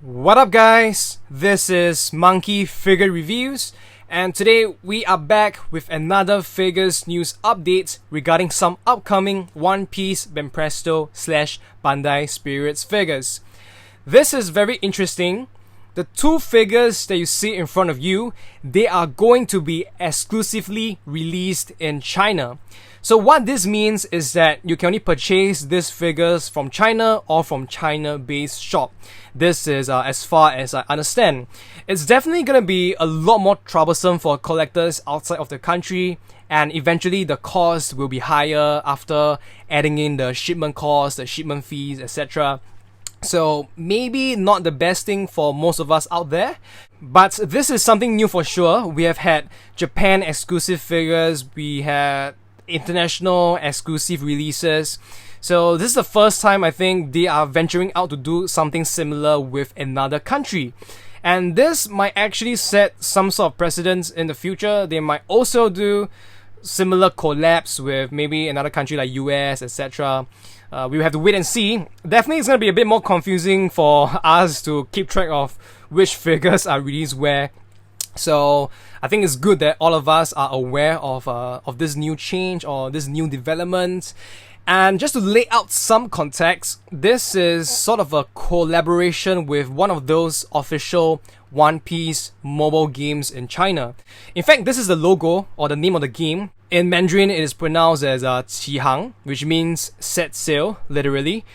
What up guys, this is Monkey Figure Reviews, and today we are back with another figures news update regarding some upcoming One Piece Banpresto / Bandai Spirits figures. This is very interesting. The two figures that you see in front of you, they are going to be exclusively released in China. So what this means is that you can only purchase these figures from China or from China-based shop. This is as far as I understand. It's definitely going to be a lot more troublesome for collectors outside of the country, and eventually the cost will be higher after adding in the shipment costs, the shipment fees, etc. So maybe not the best thing for most of us out there, but this is something new for sure. We have had Japan exclusive figures, we had international exclusive releases. So this is the first time I think they are venturing out to do something similar with another country. And this might actually set some sort of precedence in the future. They might also do similar collabs with maybe another country like US, etc. We will have to wait and see. Definitely it's going to be a bit more confusing for us to keep track of which figures are released where. So I think it's good that all of us are aware of this new change or this new development. And just to lay out some context, this is sort of a collaboration with one of those official One Piece mobile games in China. In fact, this is the logo or the name of the game. In Mandarin, it is pronounced as Qihang, which means set sail, literally.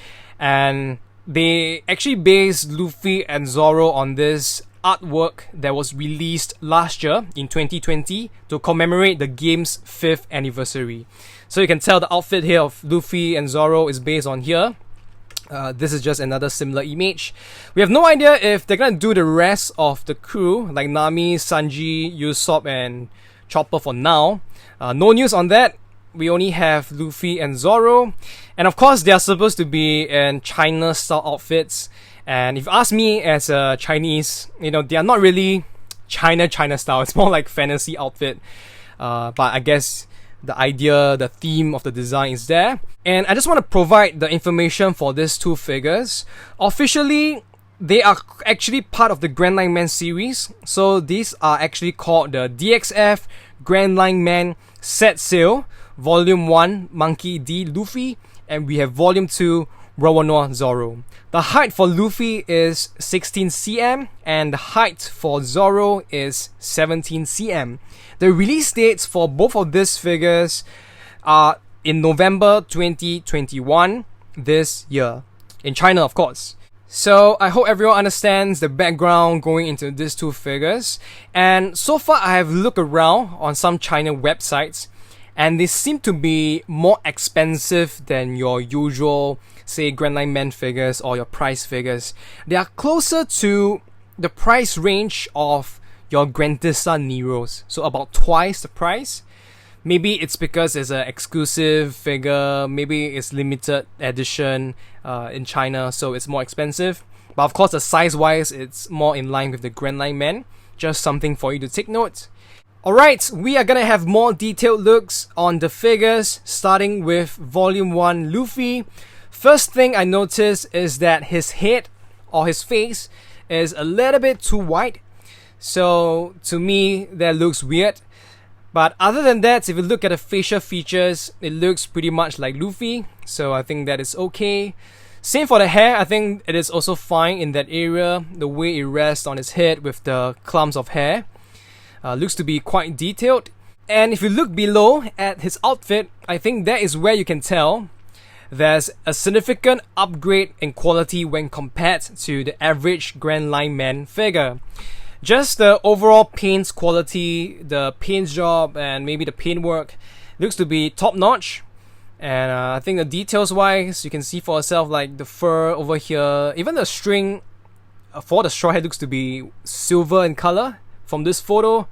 And they actually based Luffy and Zoro on this artwork that was released last year in 2020 to commemorate the game's 5th anniversary. So you can tell the outfit here of Luffy and Zoro is based on here. This is just another similar image. We have no idea if they're gonna do the rest of the crew, like Nami, Sanji, Usopp, and Chopper for now. No news on that. We only have Luffy and Zoro. And of course, they are supposed to be in China-style outfits. And if you ask me as a Chinese, they are not really China style. It's more like fantasy outfit. But I guess the idea, the theme of the design is there. And I just want to provide the information for these two figures. Officially, they are actually part of the Grandline Man series. So these are actually called the DXF Grandline Man Set Sail Volume 1 Monkey D Luffy, and we have Volume 2 Roronoa Zoro. The height for Luffy is 16 cm and the height for Zoro is 17 cm. The release dates for both of these figures are in November 2021 this year. In China, of course. So I hope everyone understands the background going into these two figures. And so far I have looked around on some China websites, and they seem to be more expensive than your usual, say, Grandline Man figures or your price figures. They are closer to the price range of your Grandissa Neros, so about twice the price. Maybe it's because it's an exclusive figure, maybe it's limited edition in China, so it's more expensive. But of course, the size-wise, it's more in line with the Grandline Man. Just something for you to take note. Alright, we are gonna have more detailed looks on the figures, starting with Volume 1 Luffy. First thing I noticed is that his head or his face is a little bit too wide. So to me, that looks weird. But other than that, if you look at the facial features, it looks pretty much like Luffy. So I think that is okay. Same for the hair, I think it is also fine in that area. The way it rests on his head with the clumps of hair. Looks to be quite detailed. And if you look below at his outfit, I think that is where you can tell there's a significant upgrade in quality when compared to the average Grandline Man figure. Just the overall paint quality, the paint job, and maybe the paintwork looks to be top notch. And I think the details wise, you can see for yourself, like the fur over here, even the string for the straw hat looks to be silver in color from this photo,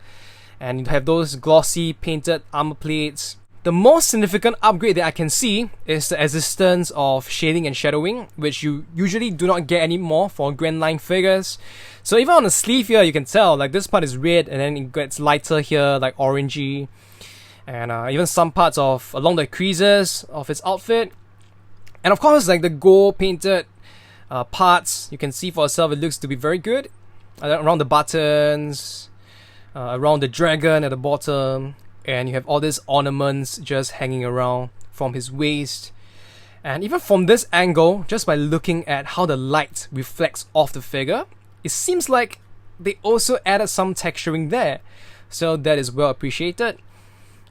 and you have those glossy painted armor plates. The most significant upgrade that I can see is the existence of shading and shadowing, which you usually do not get anymore for Grandline figures. So even on the sleeve here, you can tell like this part is red and then it gets lighter here, like orangey, and even some parts along the creases of its outfit. And of course, like the gold painted parts. You can see for yourself, it looks to be very good. Around the buttons, around the dragon at the bottom, and you have all these ornaments just hanging around from his waist. And even from this angle, just by looking at how the light reflects off the figure, it seems like they also added some texturing there. So that is well appreciated.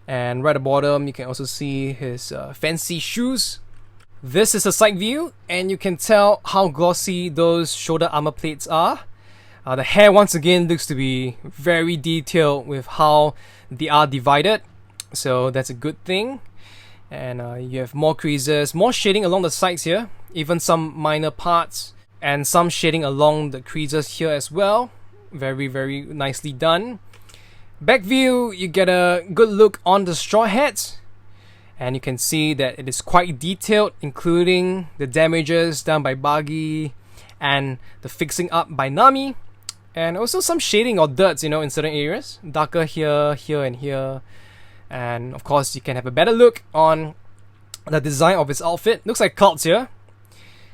And right at the bottom, you can also see his fancy shoes. This is a side view, and you can tell how glossy those shoulder armor plates are. The hair once again looks to be very detailed with how they are divided. So that's a good thing. And you have more creases, more shading along the sides here, even some minor parts, and some shading along the creases here as well. Very, very nicely done. Back view, you get a good look on the straw hats, and you can see that it is quite detailed, including the damages done by Buggy and the fixing up by Nami, and also some shading or dirts, in certain areas, darker here, here, and here. And of course, you can have a better look on the design of his outfit. Looks like clouds here,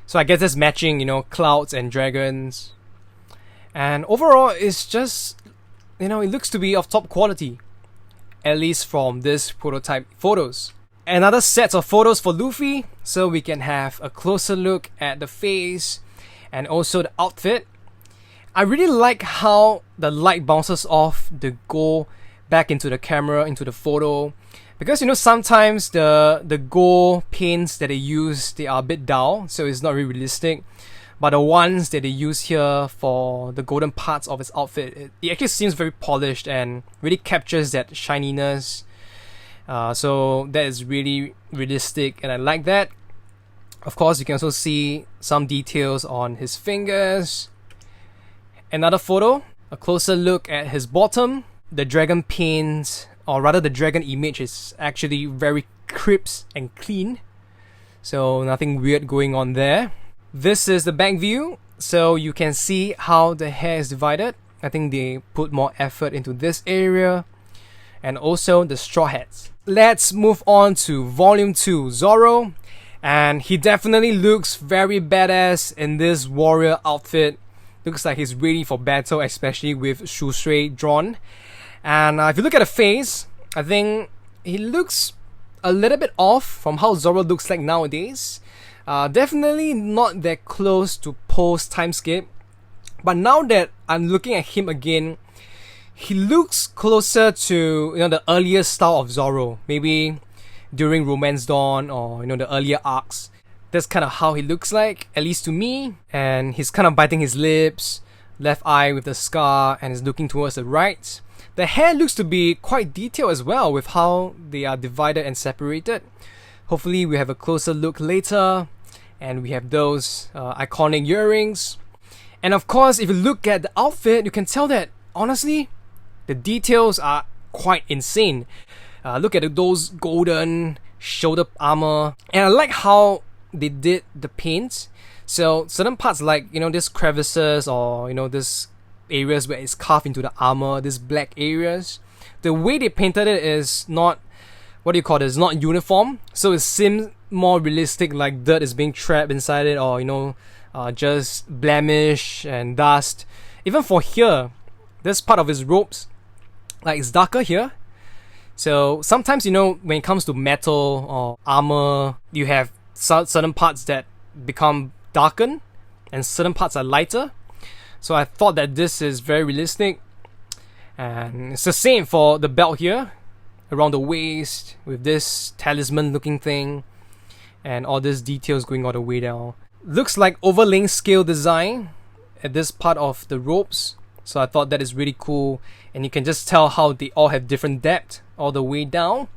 so I guess that's matching, clouds and dragons. And overall, it's just, it looks to be of top quality, at least from this prototype photos. Another set of photos for Luffy, so we can have a closer look at the face and also the outfit. I really like how the light bounces off the gold back into the camera, into the photo, because sometimes the gold paints that they use, they are a bit dull, so it's not really realistic. But the ones that they use here for the golden parts of his outfit, it actually seems very polished and really captures that shininess. So that is really realistic, and I like that. Of course, you can also see some details on his fingers. Another photo, a closer look at his bottom. The dragon paint, or rather the dragon image, is actually very crisp and clean. So nothing weird going on there. This is the back view, so you can see how the hair is divided. I think they put more effort into this area, and also the straw hats. Let's move on to Volume 2, Zoro. And he definitely looks very badass in this warrior outfit. Looks like he's ready for battle, especially with Shusui drawn. And if you look at the face, I think he looks a little bit off from how Zoro looks like nowadays. Definitely not that close to post timeskip, but now that I'm looking at him again, he looks closer to the earlier style of Zoro, maybe during Romance Dawn or the earlier arcs. That's kind of how he looks like, at least to me. And he's kind of biting his lips, left eye with the scar, and is looking towards the right. The hair looks to be quite detailed as well with how they are divided and separated. Hopefully we have a closer look later. And we have those iconic earrings. And of course, if you look at the outfit, you can tell that, honestly, the details are quite insane. Look at those golden shoulder armor. And I like how they did the paint. So certain parts like, these crevices or, this areas where it's carved into the armor, these black areas. The way they painted it is not, it's not uniform. So it seems more realistic, like dirt is being trapped inside it, or just blemish and dust. Even for here, this part of his ropes, like it's darker here. So sometimes when it comes to metal or armor, you have certain parts that become darkened and certain parts are lighter. So I thought that this is very realistic, and it's the same for the belt here around the waist with this talisman looking thing. And all these details going all the way down. Looks like overlaying scale design at this part of the ropes. So I thought that is really cool. And you can just tell how they all have different depth all the way down.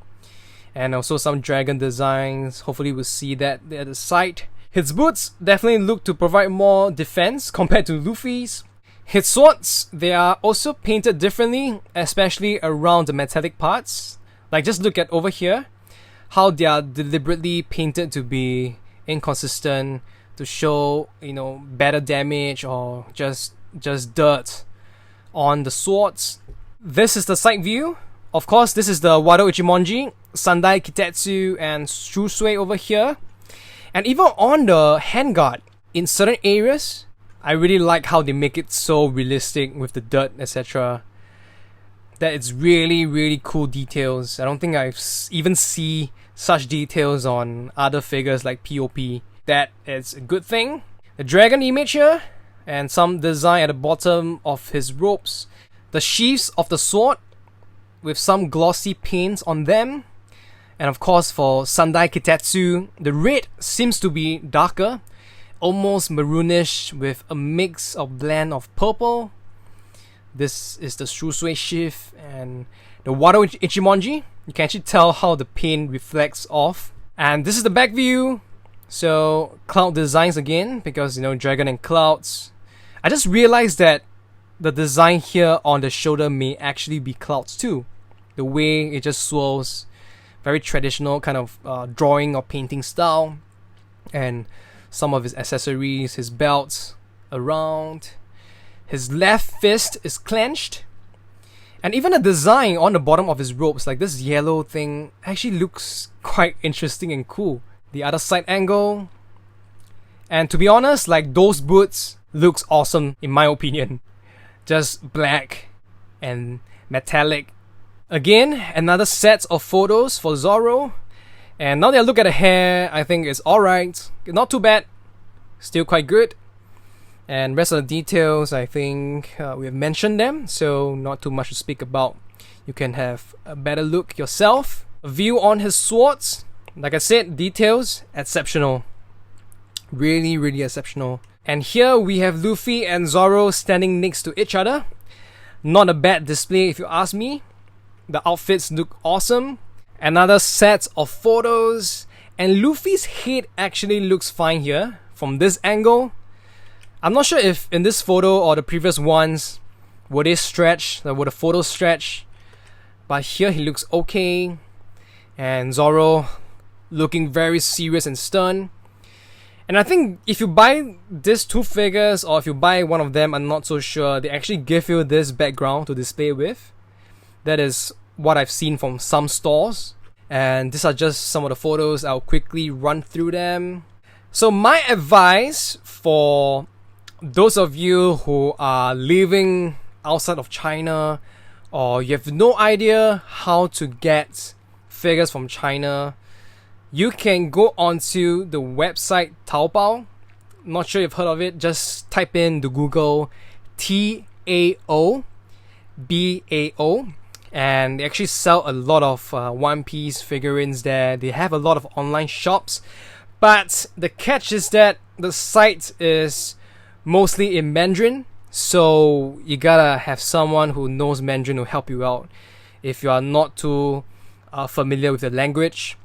And also some dragon designs. Hopefully we'll see that at the side. His boots definitely look to provide more defense compared to Luffy's. His swords, they are also painted differently, especially around the metallic parts. Like just look at over here. How they are deliberately painted to be inconsistent, to show better damage or just dirt on the swords. This is the side view. Of course, this is the Wado Ichimonji, Sandai Kitetsu, and Shusui over here. And even on the handguard, in certain areas, I really like how they make it so realistic with the dirt, etc. That it's really, really cool details. I don't think I've even see such details on other figures like POP. That is a good thing. The dragon image here, and some design at the bottom of his ropes. The sheaths of the sword with some glossy paints on them. And of course for Sandai Kitetsu, the red seems to be darker, almost maroonish with a mix of blend of purple. This is the Shusui sheath, and the water Ichimonji, you can actually tell how the paint reflects off. And this is the back view. So cloud designs again, because you know, dragon and clouds. I just realized that the design here on the shoulder may actually be clouds too. The way it just swirls, very traditional kind of drawing or painting style. And some of his accessories, his belts around. His left fist is clenched. And even the design on the bottom of his ropes, like this yellow thing, actually looks quite interesting and cool. The other side angle. And to be honest, like those boots looks awesome in my opinion. Just black and metallic. Again, another set of photos for Zoro. And now that I look at the hair, I think it's alright. Not too bad. Still quite good. And rest of the details, I think we have mentioned them, so not too much to speak about. You can have a better look yourself. A view on his swords. Like I said, details, exceptional. Really, really exceptional. And here we have Luffy and Zoro standing next to each other. Not a bad display if you ask me. The outfits look awesome. Another set of photos. And Luffy's head actually looks fine here from this angle. I'm not sure if in this photo or the previous ones, would they stretch, would the photos stretch? But here he looks okay. And Zoro looking very serious and stern. And I think if you buy these two figures, or if you buy one of them, I'm not so sure, they actually give you this background to display with. That is what I've seen from some stores. And these are just some of the photos. I'll quickly run through them. So my advice for those of you who are living outside of China, or you have no idea how to get figures from China, you can go onto the website Taobao. Not sure if you've heard of it. Just type in the Google TAOBAO, and they actually sell a lot of One Piece figurines there. They have a lot of online shops, but the catch is that the site is mostly in Mandarin, so you gotta have someone who knows Mandarin to help you out if you are not too familiar with the language.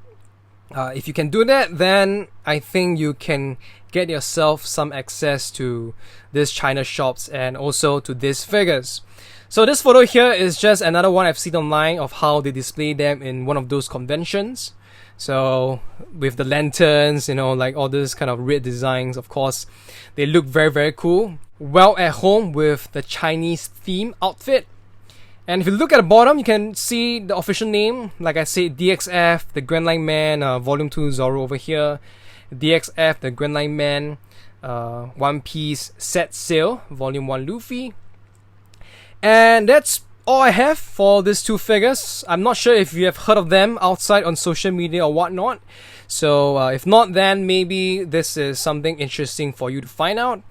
If you can do that, then I think you can get yourself some access to these China shops and also to these figures. So this photo here is just another one I've seen online of how they display them in one of those conventions. So with the lanterns, you know, like all these kind of red designs, of course, they look very, very cool. Well at home with the Chinese theme outfit. And if you look at the bottom, you can see the official name. Like I said, DXF, the Grandline Man, Volume 2 Zoro over here. DXF, the Grandline Man, One Piece Set Sail, Volume 1 Luffy. And that's all I have for these two figures. I'm not sure if you have heard of them outside on social media or whatnot. So if not, then maybe this is something interesting for you to find out.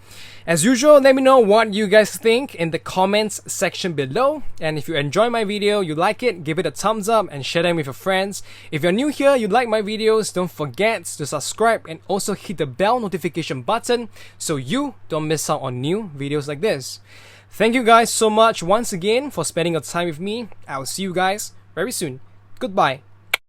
As usual, let me know what you guys think in the comments section below. And if you enjoy my video, you like it, give it a thumbs up and share them with your friends. If you're new here, you like my videos, don't forget to subscribe and also hit the bell notification button so you don't miss out on new videos like this. Thank you guys so much once again for spending your time with me. I'll see you guys very soon. Goodbye.